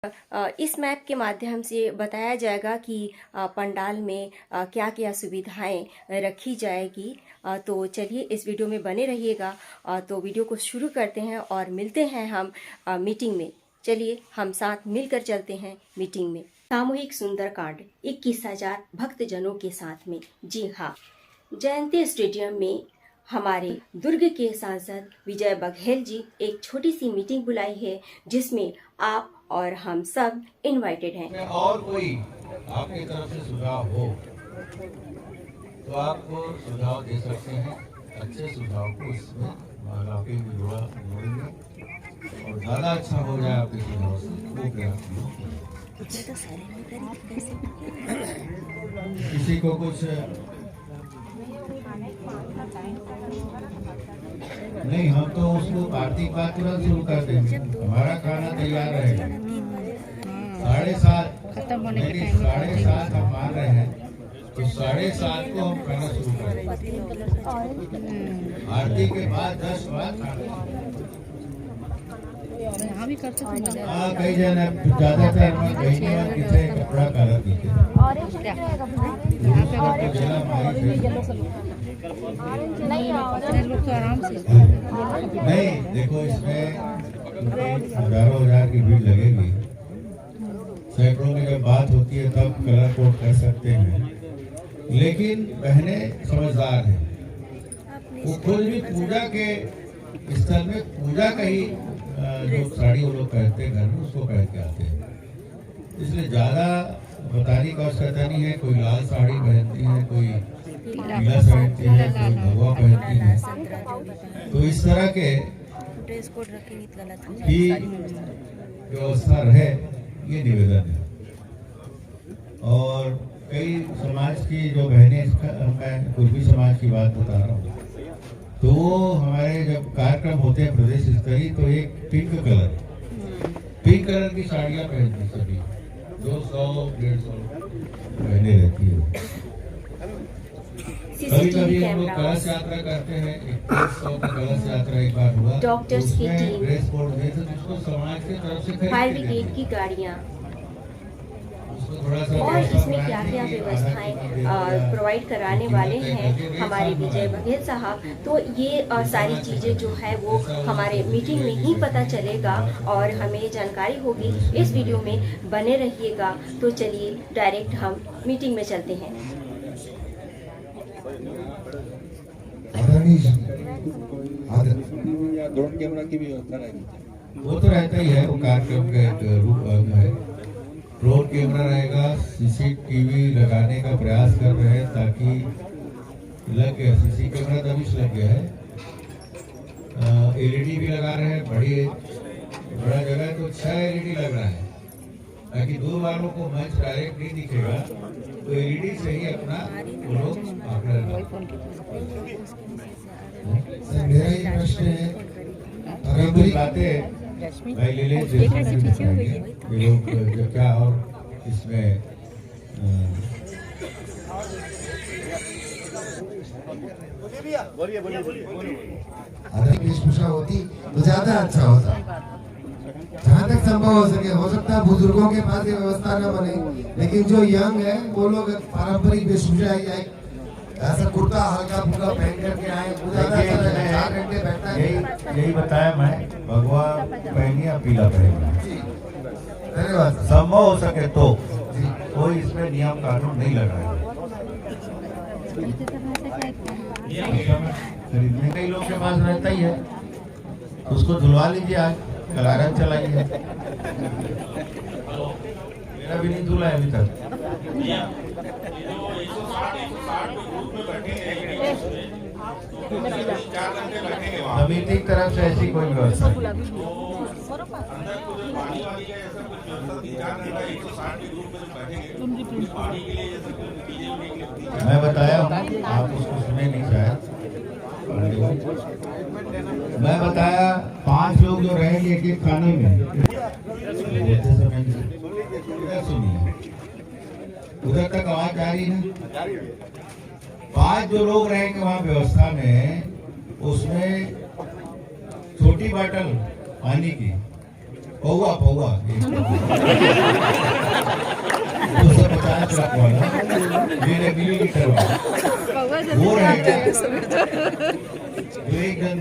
इस मैप के माध्यम से बताया जाएगा कि पंडाल में क्या क्या सुविधाएं रखी जाएगी। तो चलिए इस वीडियो में बने रहिएगा। तो वीडियो को शुरू करते हैं और मिलते हैं हम मीटिंग में। चलिए हम साथ मिलकर चलते हैं मीटिंग में। सामूहिक सुंदरकांड 21,000 भक्तजनों के साथ में। जी हाँ, जयंती स्टेडियम में हमारे दुर्ग के सांसद विजय बघेल जी एक छोटी सी मीटिंग बुलाई है, जिसमें आप और हम सब इनवाइटेड हैं। और कोई आपकी तरफ से सुझाव हो तो आपको सुझाव दे सकते हैं। अच्छे सुझाव को इसमें आपके जोड़ेंगे और ज़्यादा अच्छा हो जाए आपके सुझाव से वो प्रयास किसी को कुछ नहीं, हम तो उसको आर्थिक बात तुरंत शुरू कर देंगे। हमारा खाना तैयार रहेगा 7:30 खत्म होने के टाइम 7:30 हम मान रहे हैं तो 7:30 को हम खाना शुरू करेंगे। आरती के बाद 10 बाद यहाँ भी कर सकते हैं। हाँ, कई जन ज्यादातर किसे कपड़ा कलर दीजिए लोग तो आराम से नहीं। देखो, इसमें हजारों हजार की भीड़ लगेगी। सैकड़ों में जब बात होती है तब कलर कोड कर सकते हैं, लेकिन बहनें समझदार हैं। वो खुद भी पूजा के स्थल में पूजा का ही जो साड़ी वो लोग पहनते हैं घर में उसको पहन के आते हैं। इसलिए ज्यादा बताने का आवश्यकता नहीं है। कोई लाल साड़ी पहनती है, कोई पीला पहनती है, कोई भगवा पहनती है। तो इस तरह के ही व्यवस्था रहे, ये निवेदन है। और कई समाज की जो बहनें, मैं कुर्मी समाज की बात बता रहा हूँ, तो हमारे जब कार्यक्रम होते हैं प्रदेश स्तरीय तो एक पिंक कलर की साड़ियाँ पहनती सभी 200-150 बहने रहती है। कभी हम लोग कलश यात्रा करते हैं। 100 का कलश यात्रा एक बार हुआ। डॉक्टर्स की टीम, ड्रेस कोड दिए थे जिसको समाज की तरफ से फायर ब्रिगेड की गाड़ियाँ और इसमें क्या क्या व्यवस्थाएं प्रोवाइड कराने वाले हैं हमारे विजय बघेल साहब। तो ये सारी चीज़ें जो है वो हमारे मीटिंग में ही पता चलेगा और हमें जानकारी होगी। इस वीडियो में बने रहिएगा। तो चलिए डायरेक्ट हम मीटिंग में चलते हैं। ड्रोन कैमरा की भी व्यवस्था रहेगी। वो तो रहता ही है, वो कार्यक्रम का एक रूप है। ड्रोन कैमरा रहेगा, सीसीटीवी लगाने का प्रयास कर रहे हैं ताकि लग गया। सीसी कैमरा तभी से लग गया है। एलईडी भी लगा रहे हैं। बड़ा जगह है तो 6 एलईडी लग रहा है ताकि दूर वालों को मंच डायरेक्ट नहीं दिखेगा, तो एलईडी से ही अपना वो लोग मेरा ही प्रश्न है। अगर कोई बातें भाई ले लोग जो क्या और इसमें अगर वेशभूषा होती तो ज्यादा अच्छा होता। जहाँ तक संभव हो सकता है बुजुर्गों के पास ये व्यवस्था न बने, लेकिन जो यंग है वो लोग पारंपरिक वेशभूषा ऐसा कुर्ता हल्का फुल्का पहन करके आए, 4 घंटे बैठना। यही बताया मैं, भगवा पहनिए, पीला पहनिए। धन्यवाद। संभव हो सके तो कोई इसमें नियम कानून नहीं लग रहा है। खरीदने कई लोग के पास रहता ही है, उसको धुलवा लीजिए। आज कलारन चलाइए। मेरा भी नहीं धुला है अभी तक। समिति की तरफ से ऐसी कोई व्यवस्था मैं बताया हूँ, आप उसको सुने नहीं शायद। मैं बताया 5 लोग जो रहेंगे एक खाने में, सुनिए, उधर तक आवाज आ रही है। 5 जो लोग रहेंगे वहाँ व्यवस्था में, उसमें छोटी बोतल पानी की पौवा 250 ग्राम वाला, मेरे मिलीलीटर वाला वो रहेगा। जो एक जन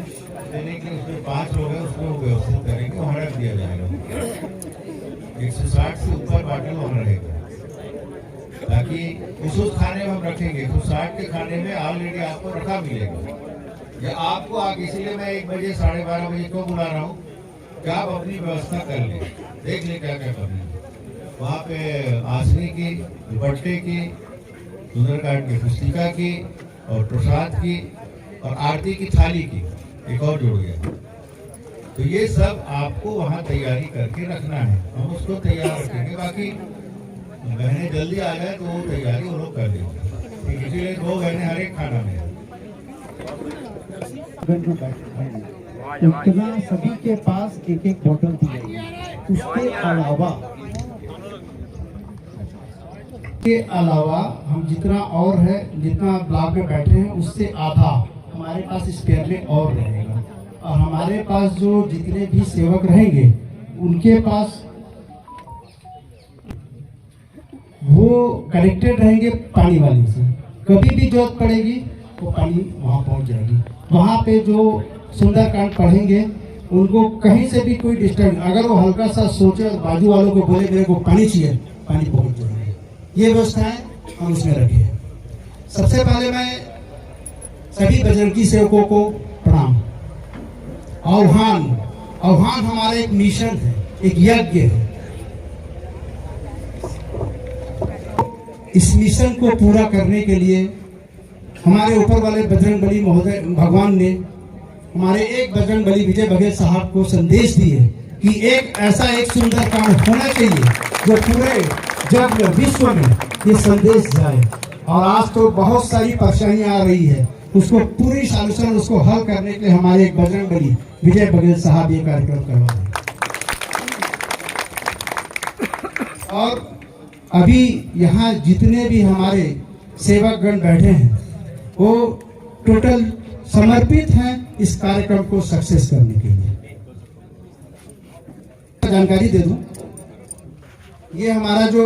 देने के उसमें 5 लोग हैं, उसमें वो व्यवस्थित करेंगे, वहाँ रख दिया जाएगा। 160 से ऊपर बाटल वहाँ रहेगा, ताकि उस खाने में हम रखेंगे। 160 के खाने में ऑलरेडी आपको रखा मिलेगा। या आपको इसीलिए मैं 1 बजे 12:30 बजे क्यों बुला रहा हूँ कि आप अपनी व्यवस्था कर लें, देख लें क्या क्या करना है। वहाँ पे आसनी की, दुपट्टे की, सुंदरकांड की पुस्तिका की और प्रसाद की और आरती की थाली की एक और जुड़ गया। तो ये सब आपको वहाँ तैयारी करके रखना है, हम उसको तैयार रखेंगे। बाकी बहनें जल्दी आ जाए तो वो तैयारी वो लोग कर देंगे। ठीक, इसीलिए 2 बहनें हर एक खाना में। इतना सभी के पास एक एक बोतल दी गई है। उसके अलावा हम जितना और है, जितना ब्लॉक में बैठे हैं उससे आधा हमारे पास स्पेयर में और रहेगा। और हमारे पास जो जितने भी सेवक रहेंगे उनके पास वो कनेक्टेड रहेंगे पानी वाले से। कभी भी जरूरत पड़ेगी वो पानी वहाँ पहुँच जाएगी। वहाँ पे जो सुंदरकांड पढ़ेंगे उनको कहीं से भी कोई डिस्टर्ब, अगर वो हल्का सा सोचे और बाजू वालों को बोले मेरे को पानी चाहिए, पानी पहुँच जाएगी। ये व्यवस्थाएं हम उसमें रखे। सबसे पहले मैं सभी बजरंगी सेवकों को प्रणाम। आह्वान हमारा एक मिशन है, एक यज्ञ है। इस मिशन को पूरा करने के लिए हमारे ऊपर वाले बजरंगबली महोदय भगवान ने हमारे एक बजरंगबली विजय बघेल साहब को संदेश दिए कि एक ऐसा एक सुंदर काम होना चाहिए जो पूरे जग में, विश्व में ये संदेश जाए। और आज तो बहुत सारी परेशानियां आ रही है, उसको पूरी सॉल्यूशन उसको हल करने के लिए हमारे एक बजरंगबली विजय बघेल साहब ये कार्यक्रम करवा रहे हैं। और अभी यहाँ जितने भी हमारे सेवकगण बैठे हैं वो टोटल समर्पित हैं इस कार्यक्रम को सक्सेस करने के लिए। जानकारी दे दूं, ये हमारा जो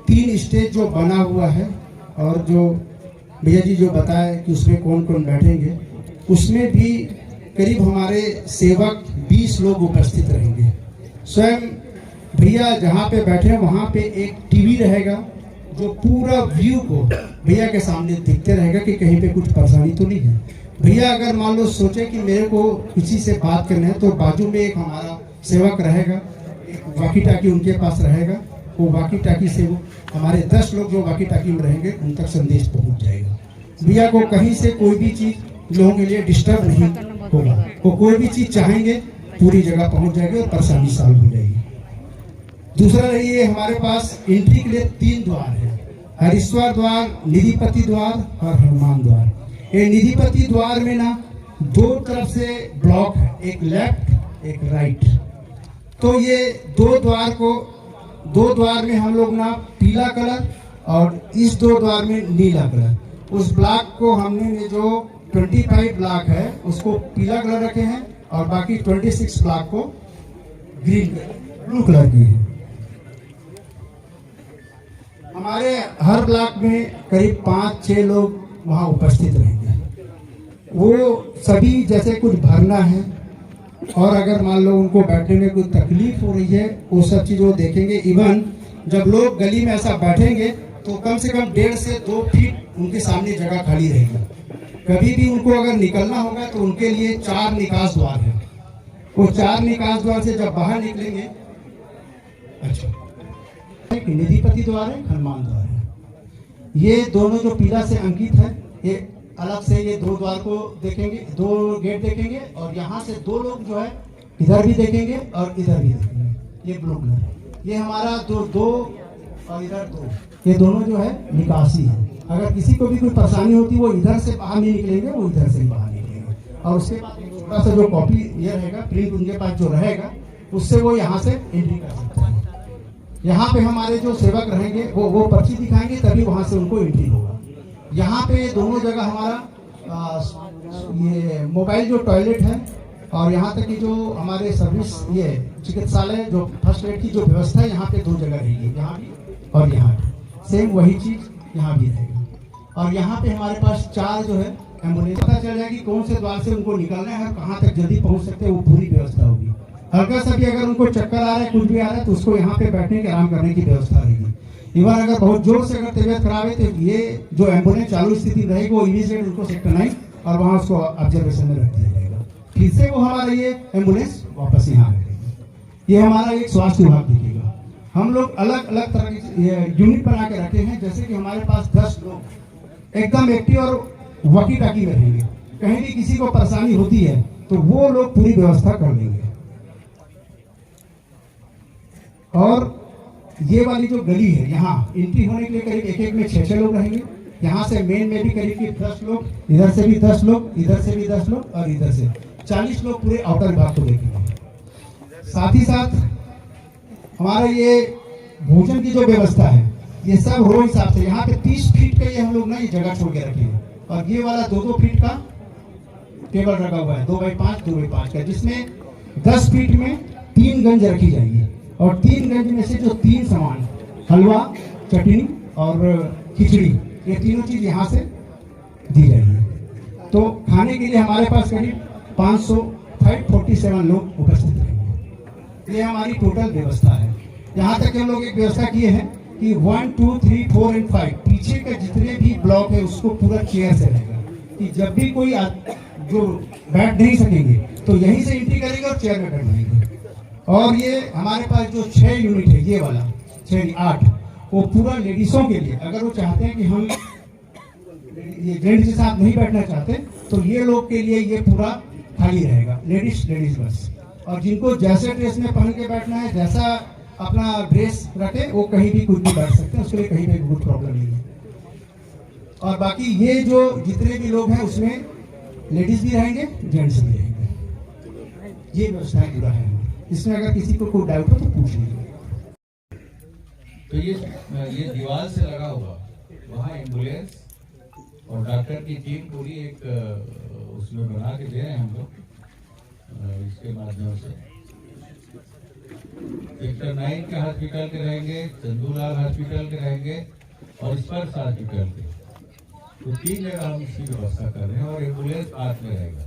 3 स्टेज जो बना हुआ है और जो भैया जी जो बताए कि उसमें कौन कौन बैठेंगे, उसमें भी करीब हमारे सेवक 20 लोग उपस्थित रहेंगे। स्वयं भैया जहाँ पे बैठे वहाँ पे एक टीवी रहेगा जो पूरा व्यू को भैया के सामने दिखते रहेगा कि कहीं पे कुछ परेशानी तो नहीं है। भैया अगर मान लो सोचे कि मेरे को किसी से बात करना है तो बाजू में एक हमारा सेवक रहेगा, एक वाकी टाकी उनके पास रहेगा। वो वाकी टाकी से वो हमारे 10 लोग जो वाकी टाकी में रहेंगे उन तक संदेश पहुंच जाएगा। भैया को कहीं से कोई भी चीज लोगों के लिए डिस्टर्ब नहीं होगा। वो कोई भी चीज चाहेंगे पूरी जगह पहुंच जाएगी और परेशानी सॉल्व हो जाएगी। दूसरा रही है, हमारे पास एंट्री के लिए 3 द्वार है, हरीश्वर द्वार, निधिपति द्वार और हनुमान द्वार। ये निधिपति द्वार में ना 2 तरफ से ब्लॉक है, एक लेफ्ट एक राइट। तो ये 2 द्वार में हम लोग ना पीला कलर और इस 2 द्वार में नीला कलर, उस ब्लॉक को हमने जो 25 ब्लॉक है उसको पीला कलर रखे हैं और बाकी 26 ब्लॉक को ब्लू कलर की है। हमारे हर ब्लॉक में करीब 5-6 लोग वहाँ उपस्थित रहेंगे। वो सभी जैसे कुछ भरना है और अगर मान लो उनको बैठने में कोई तकलीफ हो रही है वो सब चीज़ वो देखेंगे। इवन जब लोग गली में ऐसा बैठेंगे तो कम से कम 1.5 से 2 फीट उनके सामने जगह खाली रहेगी। कभी भी उनको अगर निकलना होगा तो उनके लिए 4 निकास द्वार है। वो 4 निकास द्वार से जब बाहर निकलेंगे, अच्छा एक निधिपति द्वार है, हनुमान द्वार है। ये दोनों जो पीला से अंकित है, ये अलग से ये 2 द्वार को देखेंगे, 2 गेट देखेंगे और यहाँ से 2 लोग जो है इधर भी देखेंगे और इधर भी देखेंगे। ये ब्लू कलर, ये हमारा 2 और इधर 2, ये दोनों जो है निकासी है। अगर किसी को भी कोई परेशानी होती है वो इधर से बाहर नहीं निकलेंगे, वो इधर से बाहर निकलेंगे। और उसके बाद छोटा सा जो कॉपी ये रहेगा, प्रिंट उनके पास जो रहेगा उससे वो यहाँ से एंट्री कर सकते हैं। यहाँ पे हमारे जो सेवक रहेंगे वो पर्ची दिखाएंगे, तभी वहाँ से उनको एंट्री होगा। यहाँ पे दोनों जगह हमारा ये मोबाइल जो टॉयलेट है और यहाँ तक कि जो हमारे सर्विस ये चिकित्सालय जो फर्स्ट एड की जो व्यवस्था है यहाँ पे 2 जगह रहेगी, यहाँ भी और यहाँ पे। सेम वही चीज़ यहाँ भी रहेगा। और यहाँ पे हमारे पास 4 जो है एम्बुलेंस, पता चल जाएगी कौन से द्वार से उनको निकलना है और कहाँ तक जल्दी पहुँच सकते हैं, वो पूरी व्यवस्था होगी। हल्का सा भी अगर उनको चक्कर आ रहा है, कुछ भी आ रहा है, तो उसको यहाँ पे बैठने के आराम करने की व्यवस्था रहेगी। इवन अगर बहुत जोर से अगर तबियत खराब है तो ये जो एम्बुलेंस चालू स्थिति में रहेगी वो इमीडिएट उनको सेक्टर 9 और वहाँ उसको ऑब्जर्वेशन में रख दिया जाएगा। फिर से वो हमारा ये एम्बुलेंस वापस यहाँ रहेगी। ये हमारा एक स्वास्थ्य विभाग दिखेगा। हम लोग अलग अलग तरह के यूनिट बना के रखे हैं, जैसे कि हमारे पास 10 लोग एकदम एक्टिव और वॉकी टाकी में रहेंगे। कहीं भी किसी को परेशानी होती है तो वो लोग पूरी व्यवस्था कर लेंगे। और ये वाली जो गली है, यहाँ एंट्री होने के लिए करीब एक में 6 लोग रहेंगे। यहाँ से मेन में भी करीब 10 लोग, इधर से भी 10 लोग, इधर से भी 10 लोग और इधर से 40 लोग पूरे आउटर विभाग को देखेंगे। साथ ही साथ हमारा ये भोजन की जो व्यवस्था है ये सब रो हिसाब से, यहाँ पे 30 फीट का ये हम लोग ना ये जगह छोड़ के रखेंगे और ये वाला 2-2 फीट का टेबल रखा हुआ है, 2x5 का, जिसमें 10 फीट में 3 गंज रखी जाएगी और 3 गंज में से जो 3 सामान, हलवा, चटनी और खिचड़ी, ये तीनों चीज यहाँ से दी जाएगी। तो खाने के लिए हमारे पास करीब 547 लोग उपस्थित रहेंगे। ये हमारी टोटल व्यवस्था है। यहाँ तक हम लोग एक व्यवस्था किए हैं कि 1, 2, 3, 4 और 5 पीछे के जितने भी ब्लॉक है उसको पूरा चेयर से रहेगा कि जब भी कोई जो बैठ नहीं सकेंगे तो यहीं से एंट्री करेंगे और चेयर में बैठ जाएंगे। और ये हमारे पास जो 6 यूनिट है, ये वाला 6-8, वो पूरा लेडीजों के लिए, अगर वो चाहते हैं कि हम ये जेंट्स के साथ नहीं बैठना चाहते तो ये लोग के लिए ये पूरा खाली रहेगा, लेडीज बस। और जिनको जैसे ड्रेस में पहन के बैठना है, जैसा अपना ड्रेस रखे, वो कहीं भी कुछ भी बैठ सकते हैं, उसके लिए कहीं भी कोई प्रॉब्लम नहीं है। और बाकी ये जो जितने भी लोग हैं उसमें लेडीज भी रहेंगे, जेंट्स भी रहेंगे। ये व्यवस्था पूरा है। इसमें अगर किसी को कोई डाउट हो तो पूछ लीजिए। तो ये दीवार से लगा हुआ वहाँ एम्बुलेंस और डॉक्टर की टीम पूरी एक उसमें बना के दे रहे हैं हम लोग इसके माध्यम से। सेक्टर 9 के हॉस्पिटल के रहेंगे, चंदूलाल हॉस्पिटल के रहेंगे और स्पर्श हॉस्पिटल के, तो 3 जगह हम इसकी व्यवस्था कर रहे हैं और एम्बुलेंस पास में रहेगा।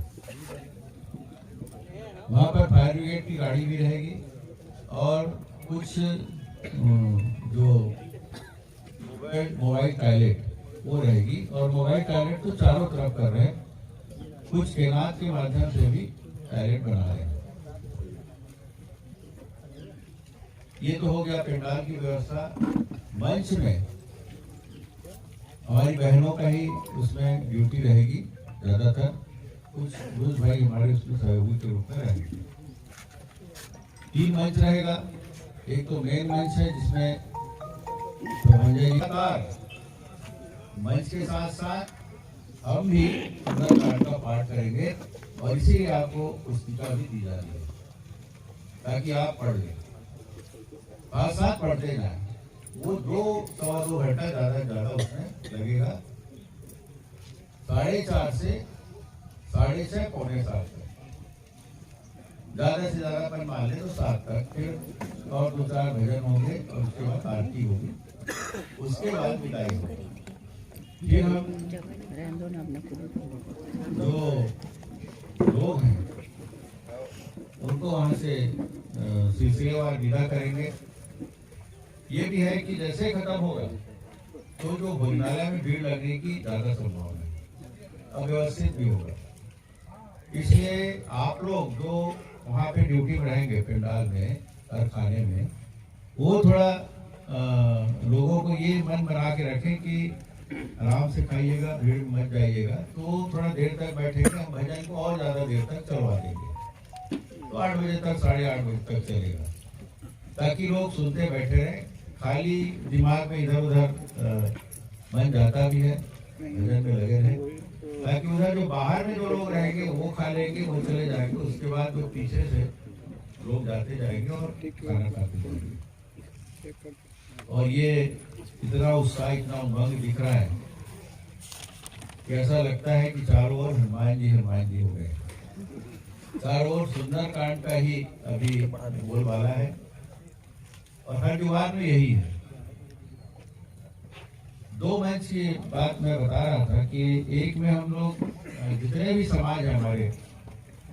वहाँ पर फायर ब्रिगेड की गाड़ी भी रहेगी और कुछ जो मोबाइल टॉयलेट वो रहेगी। और मोबाइल टॉयलेट तो चारों तरफ कर रहे हैं, कुछ तैनात के माध्यम से भी टॉयलेट बना रहे हैं। ये तो हो गया पंडाल की व्यवस्था। मंच में हमारी बहनों का ही उसमें ड्यूटी रहेगी ज्यादातर, कुछ पुरुष भाई हमारे उसमें सहयोगी के रूप में रहेंगे। 3 मंच रहेगा। एक तो मेन मंच है जिसमें मंच के साथ साथ हम भी कार्ड का पाठ करेंगे और इसीलिए आपको पुस्तिका भी दी जा रही है ताकि आप पढ़ लें, साथ पढ़ते जाए। वो 2-2.25 घंटा ज्यादा उसमें लगेगा। 4:30 से 6:30 पौने 7 तक, ज्यादा से ज्यादा अपन मान ले तो 7 तक। फिर और 2-4 भजन होंगे और उसके बाद आरती होगी, उसके बाद विदाई होगी। फिर हम जो लोग हैं उनको वहां से सिलसिलेवार विदा करेंगे। ये भी है कि जैसे खत्म होगा तो जो भोजनालय में भीड़ लगने की ज्यादा संभावना है, अव्यवस्थित भी होगा। इसलिए आप लोग जो वहाँ पे ड्यूटी में रहेंगे पंडाल में, कारखाने में, वो थोड़ा लोगों को ये मन बना के रखें कि आराम से खाइएगा, भीड़ में मत जाइएगा। तो थोड़ा देर तक बैठेंगे, हम भजन को और ज्यादा देर तक चलवा देंगे, तो 8 बजे तक 8:30 बजे तक चलेगा, ताकि लोग सुनते बैठे रहें। खाली दिमाग में इधर उधर मन जाता भी है, भजन में लगे रहें, ताकि उधर जो बाहर में जो लोग रहेंगे वो खा लेंगे, वो चले जाएंगे। उसके बाद जो पीछे से लोग जाते जाएंगे और खाना खाते जाएंगे। और ये इतना उत्साह, इतना उमंग दिख रहा है कि ऐसा लगता है कि चारों ओर हनुमान जी हो गए। चारों ओर सुंदरकांड का ही अभी बोलबाला है और हर दीवार में यही है। 2 मंच की बात मैं बता रहा था कि एक में हम लोग जितने भी समाज है हमारे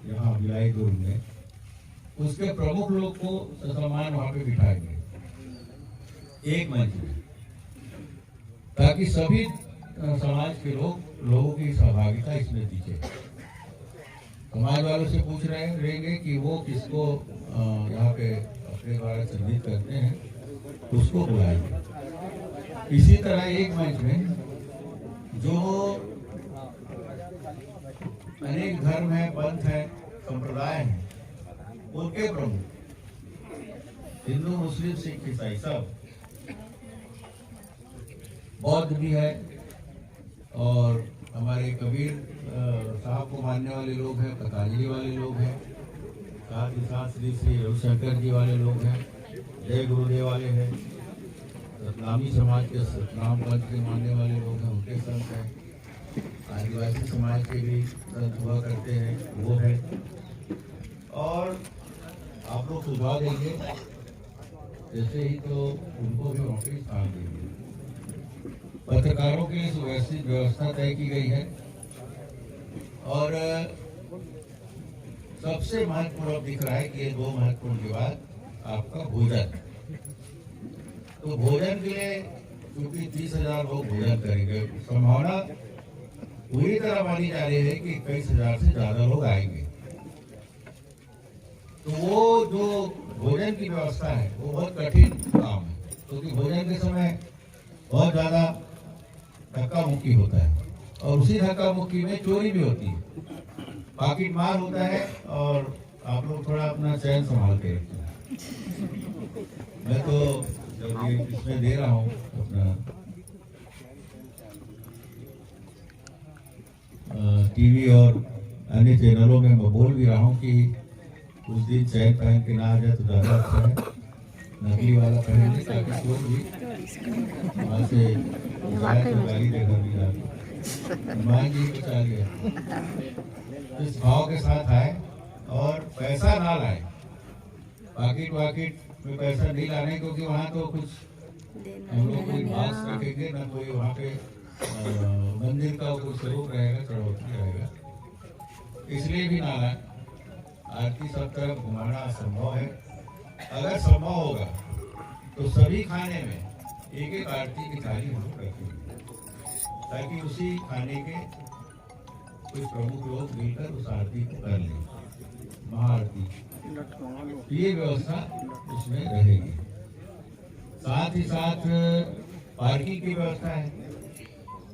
यहाँ भिलाई दुर्ग में, उसके प्रमुख लोग को समान वहां पे बिठाएंगे एक मंच में, ताकि सभी समाज के लोगों की सहभागिता इसमें दिखे। समाज वालों से पूछ रहे रहेंगे कि वो किसको यहाँ पे अपने द्वारा चिन्हित करते हैं, उसको बुलाएंगे। इसी तरह एक मंच में जो अनेक धर्म है, पंथ है, संप्रदाय है, उनके प्रमुख हिंदू, मुस्लिम, सिख, ईसाई सब, बौद्ध भी है और हमारे कबीर साहब को मानने वाले लोग हैं, पतंजलि वाले लोग हैं, साथ ही साथ श्री श्री रविशंकर जी वाले लोग हैं, जय गुरुदेव वाले हैं, सतनामी समाज के सतनाम पंथ के मानने वाले लोग हैं, उनके संत हैं, आदिवासी समाज के भी संत हुआ करते हैं, वो है। और आप लोग सुझाव देंगे जैसे ही तो उनको भी नौकरी स्थान देंगे। पत्रकारों के लिए सुव्यवस्थित व्यवस्था तय की गई है और सबसे महत्वपूर्ण दिख रहा है कि ये 2 महत्वपूर्ण के बाद आपका भोजन। तो भोजन के लिए क्योंकि 30,000 लोग भोजन करेंगे, संभावना पूरी तरह मानी जा रही है कि 21,000 से ज्यादा लोग आएंगे। तो वो जो भोजन की व्यवस्था है वो बहुत कठिन काम है, क्योंकि भोजन के समय बहुत ज्यादा धक्का मुक्की होता है और उसी धक्का मुक्की में चोरी भी होती है, पाकिट मार होता है और आप लोग थोड़ा अपना चयन संभाल के रखिए। मैं तो जब ये इसमें दे रहा हूँ अपना टीवी और अन्य चैनलों में मैं बोल भी रहा हूँ कि उस दिन चैन पहन के ना आ जाए तो ज्यादा अच्छा है, नकली वाला पहन ले ताकि चोर भी वहाँ से गाली देकर भी जाए। मान जी को चाहिए इस भाव के साथ आए और पैसा ना लाए, पाकिट वाकिट में पैसा नहीं लाने, क्योंकि वहाँ तो कुछ हम लोग कोई मास्क रखेंगे ना, कोई वहाँ पे मंदिर का कोई स्वरूप रहेगा, चढ़ौती रहेगा, इसलिए भी ना लाए। आरती सब तरफ घुमाना असंभव है। अगर संभव होगा तो सभी खाने में एक एक आरती की थाली हम लोग रखेंगे, ताकि उसी खाने के कुछ प्रमुख लोग मिलकर उस आरती को कर लें, महाआरती। ये व्यवस्था उसमें रहेगी। साथ ही साथ पार्किंग की व्यवस्था है।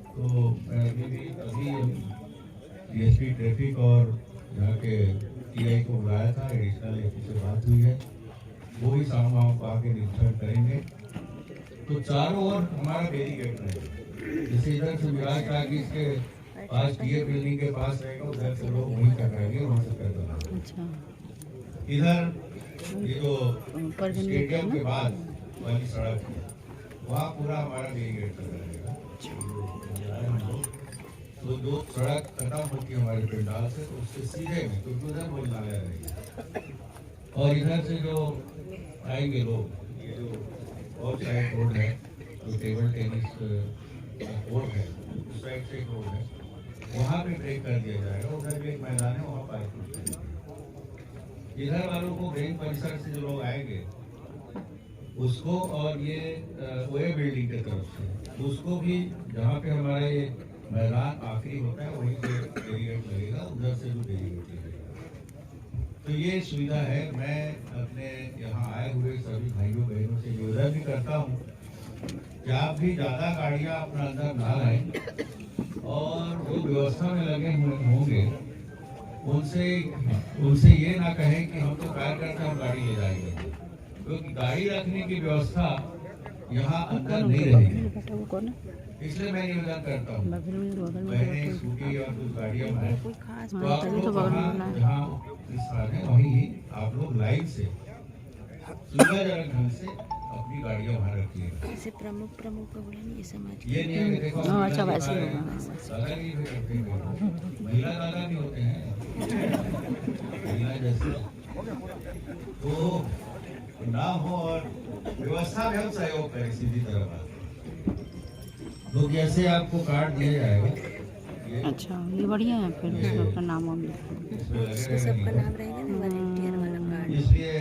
तो अभी डीएसपी ट्रैफिक और यहाँ के टीआई को बुलाया था, एडिशनल एसपी से बात हुई है, वो भी सामने को आके निरीक्षण करेंगे। तो चारों ओर हमारा बैरिकेड है, जैसे इधर से विराज का कि इसके पास टीए बिल्डिंग के पास रहेगा, उधर से लोग वहीं टकराएंगे, वहाँ से कर देना। इधर ये जो स्टेडियम के बाद वाली सड़क है, वहाँ पूरा हमारा बैरिकेड रहेगा। तो जो सड़क खत्म होती है हमारे पंडाल से, तो उससे सीधे में, क्योंकि उधर भोजनालय रहेगी, और इधर से जो आएंगे लोग, ये जो और साइड रोड है, जो टेबल टेनिस कोर्ट है, उस साइड से एक रोड है, वहाँ पे ब्रेक कर दिया जाएगा। उधर भी एक मैदान है, वहाँ पार्किंग। इधर वालों को बैंक परिसर से जो लोग आएंगे उसको, और ये ओए बिल्डिंग की तरफ से उसको भी, जहाँ पे हमारा ये मैदान आखिरी होता है वहीं से बैरिकेड लगेगा, उधर से भी बैरिकेड लगेगा। तो ये सुविधा है। मैं अपने यहाँ आए हुए सभी भाइयों बहनों से निवेदन भी करता हूँ कि आप भी ज़्यादा गाड़ियाँ अपना अंदर ना लाएं, और जो व्यवस्था में लगे होंगे उनसे ये ना कहें कि हम तो कार करते हम गाड़ी ले जाएंगे, क्योंकि गाड़ी रखने की व्यवस्था यहाँ अंदर नहीं रहेगी। इसलिए मैं निवेदन करता हूँ, मैंने स्कूटी और कुछ गाड़ियाँ बनाए, तो आप लोग जहाँ स्थान है वहीं आप लोग लाइन से सुविधाजनक ढंग से अपनी गाड़ियां वहाँ रखिएगा। जैसे प्रमुख का बोला नहीं ये समाज ये नहीं है कि देखो हाँ, अच्छा, वैसे ही होगा। दादा नहीं करते हैं, महिला दादा नहीं होते हैं, महिला जैसे तो ना हो और व्यवस्था में हम सहयोग करें सीधी तरह बात। तो जैसे आपको कार्ड दिया जाएगा, अच्छा ये बढ़िया है, फिर उसमें अपना नाम वाम इसमें सबका नाम रहेगा ना, वॉलंटियर वाला कार्ड। इसलिए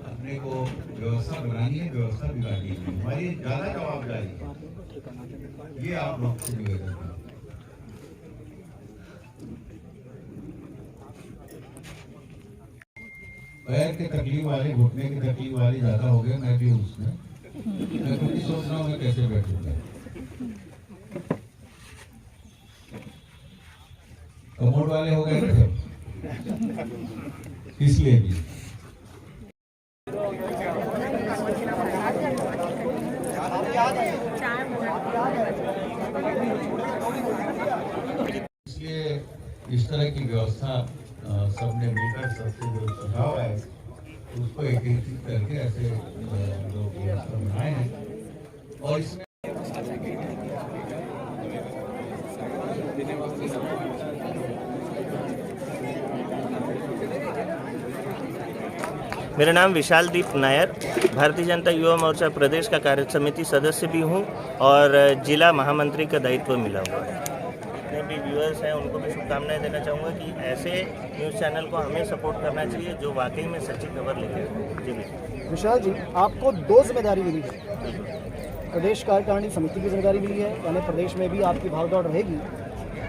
अपने को व्यवस्था बनानी है, व्यवस्था बिगाड़नी है, हमारी ज्यादा जवाबदारी है। ये आप लोग से निवेदन है। पैर के तकलीफ वाले, घुटने की तकलीफ वाले ज्यादा हो गए, मैं भी उसमें मैं खुद ही सोच रहा हूँ मैं कैसे बैठूंगा। कमोड वाले हो गए ना सब, इसलिए भी इसलिए इस तरह की व्यवस्था सबने मिलकर सबसे जो सुझाव है उसको एकीकृत करके ऐसे लोग व्यवस्था बनाए हैं। और इसमें मेरा नाम विशाल दीप नायर, भारतीय जनता युवा मोर्चा प्रदेश का कार्य समिति सदस्य भी हूं और जिला महामंत्री का दायित्व मिला हुआ है। जितने भी व्यूअर्स हैं उनको भी शुभकामनाएं देना चाहूँगा कि ऐसे न्यूज़ चैनल को हमें सपोर्ट करना चाहिए जो वाकई में सच्ची खबर लेके आए। जी बिल्कुल। विशाल जी, आपको 2 जिम्मेदारी मिली है। प्रदेश कार्यकारिणी समिति की जिम्मेदारी मिली है, यानी प्रदेश में भी आपकी भागदौड़ रहेगी,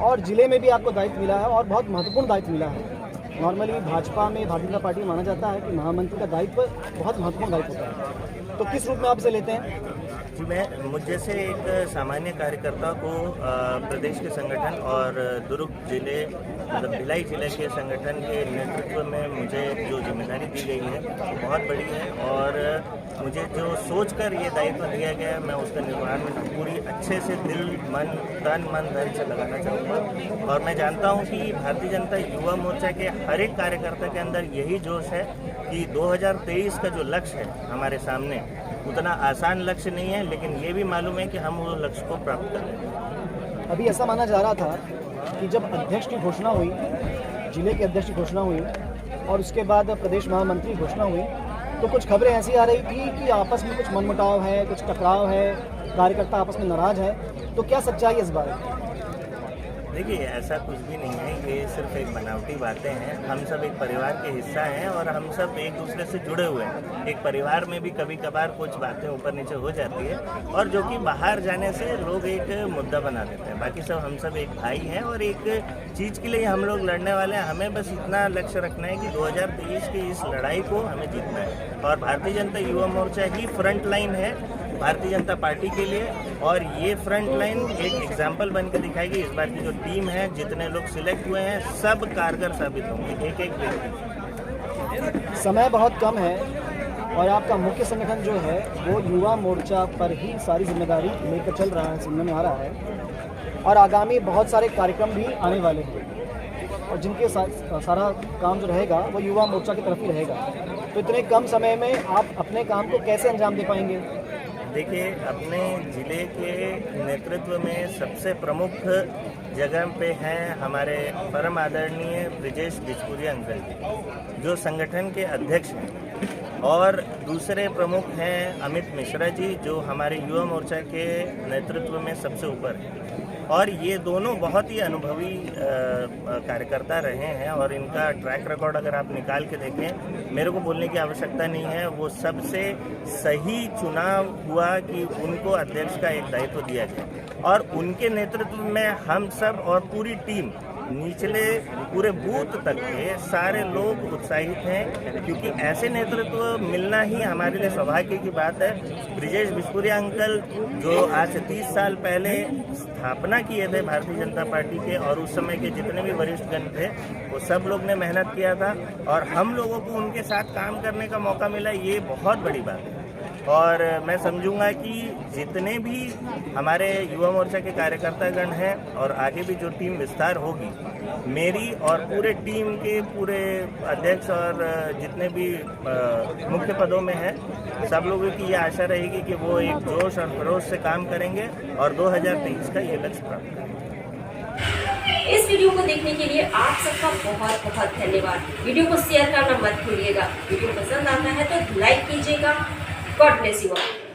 और जिले में भी आपको दायित्व मिला है और बहुत महत्वपूर्ण दायित्व मिला है। नॉर्मली भाजपा में, भारतीय जनता पार्टी में माना जाता है कि महामंत्री का दायित्व बहुत महत्वपूर्ण दायित्व होता है, तो किस रूप में आप इसे लेते हैं? जी, मैं मुझ जैसे एक सामान्य कार्यकर्ता को प्रदेश के संगठन और दुर्ग जिले मतलब भिलाई जिले के संगठन के नेतृत्व में मुझे जो जिम्मेदारी दी गई है वो बहुत बड़ी है और मुझे जो सोचकर ये दायित्व दिया गया है मैं उसका निर्वहन पूरी अच्छे से दिल मन धन से लगाना चाहूँगा। और मैं जानता हूँ कि भारतीय जनता युवा मोर्चा के हर एक कार्यकर्ता के अंदर यही जोश है कि 2023 का जो लक्ष्य है हमारे सामने उतना आसान लक्ष्य नहीं है, लेकिन ये भी मालूम है कि हम वो लक्ष्य को प्राप्त कर लेंगे। अभी ऐसा माना जा रहा था कि जब अध्यक्ष की घोषणा हुई, जिले के अध्यक्ष की घोषणा हुई और उसके बाद प्रदेश महामंत्री की घोषणा हुई, तो कुछ खबरें ऐसी आ रही थी कि आपस में कुछ मनमुटाव है, कुछ टकराव है, कार्यकर्ता आपस में नाराज है, तो क्या सच्चाई है इस बारे? देखिए, ऐसा कुछ भी नहीं है, ये सिर्फ एक बनावटी बातें हैं। हम सब एक परिवार के हिस्सा हैं और हम सब एक दूसरे से जुड़े हुए हैं। एक परिवार में भी कभी कभार कुछ बातें ऊपर नीचे हो जाती है और जो कि बाहर जाने से लोग एक मुद्दा बना देते हैं। बाकी सब हम सब एक भाई हैं और एक चीज़ के लिए हम लोग लड़ने वाले हैं। हमें बस इतना लक्ष्य रखना है कि 2023 की इस लड़ाई को हमें जीतना है और भारतीय जनता युवा मोर्चा ही फ्रंट लाइन है भारतीय जनता पार्टी के लिए और ये फ्रंट लाइन एक एग्जाम्पल बन के दिखाएगी। इस बार की जो टीम है, जितने लोग सिलेक्ट हुए हैं, सब कारगर साबित होंगे, एक एक व्यक्ति। समय बहुत कम है और आपका मुख्य संगठन जो है वो युवा मोर्चा पर ही सारी जिम्मेदारी लेकर चल रहा है, सुनने में आ रहा है, और आगामी बहुत सारे कार्यक्रम भी आने वाले हैं और जिनके सारा काम जो रहेगा वो युवा मोर्चा की तरफ ही रहेगा। तो इतने कम समय में आप अपने काम को कैसे अंजाम दे पाएंगे? देखिए, अपने ज़िले के नेतृत्व में सबसे प्रमुख जगह पे हैं हमारे परम आदरणीय ब्रिजेश बिचपुरिया अंकल जी, जो संगठन के अध्यक्ष हैं, और दूसरे प्रमुख हैं अमित मिश्रा जी, जो हमारे युवा मोर्चा के नेतृत्व में सबसे ऊपर हैं। और ये दोनों बहुत ही अनुभवी कार्यकर्ता रहे हैं और इनका ट्रैक रिकॉर्ड अगर आप निकाल के देखें, मेरे को बोलने की आवश्यकता नहीं है, वो सबसे सही चुनाव हुआ कि उनको अध्यक्ष का एक दायित्व दिया गया और उनके नेतृत्व में हम सब और पूरी टीम निचले पूरे बूथ तक के सारे लोग उत्साहित हैं, क्योंकि ऐसे नेतृत्व मिलना ही हमारे लिए सौभाग्य की बात है। ब्रिजेश बिचपुरिया अंकल जो आज से 30 साल पहले स्थापना किए थे भारतीय जनता पार्टी के और उस समय के जितने भी वरिष्ठगण थे वो सब लोग ने मेहनत किया था और हम लोगों को उनके साथ काम करने का मौका मिला, ये बहुत बड़ी बात है। और मैं समझूंगा कि जितने भी हमारे युवा मोर्चा के कार्यकर्तागण हैं और आगे भी जो टीम विस्तार होगी, मेरी और पूरे टीम के पूरे अध्यक्ष और जितने भी मुख्य पदों में हैं, सब लोगों की ये आशा रहेगी कि वो एक जोश और खरोश से काम करेंगे और 2023 का ये लक्ष्य प्राप्त करेंगे। इस वीडियो को देखने के लिए आप सबका बहुत बहुत धन्यवाद। वीडियो को शेयर करना मत भूलिएगा। वीडियो पसंद आता है तो लाइक कीजिएगा। God bless you all.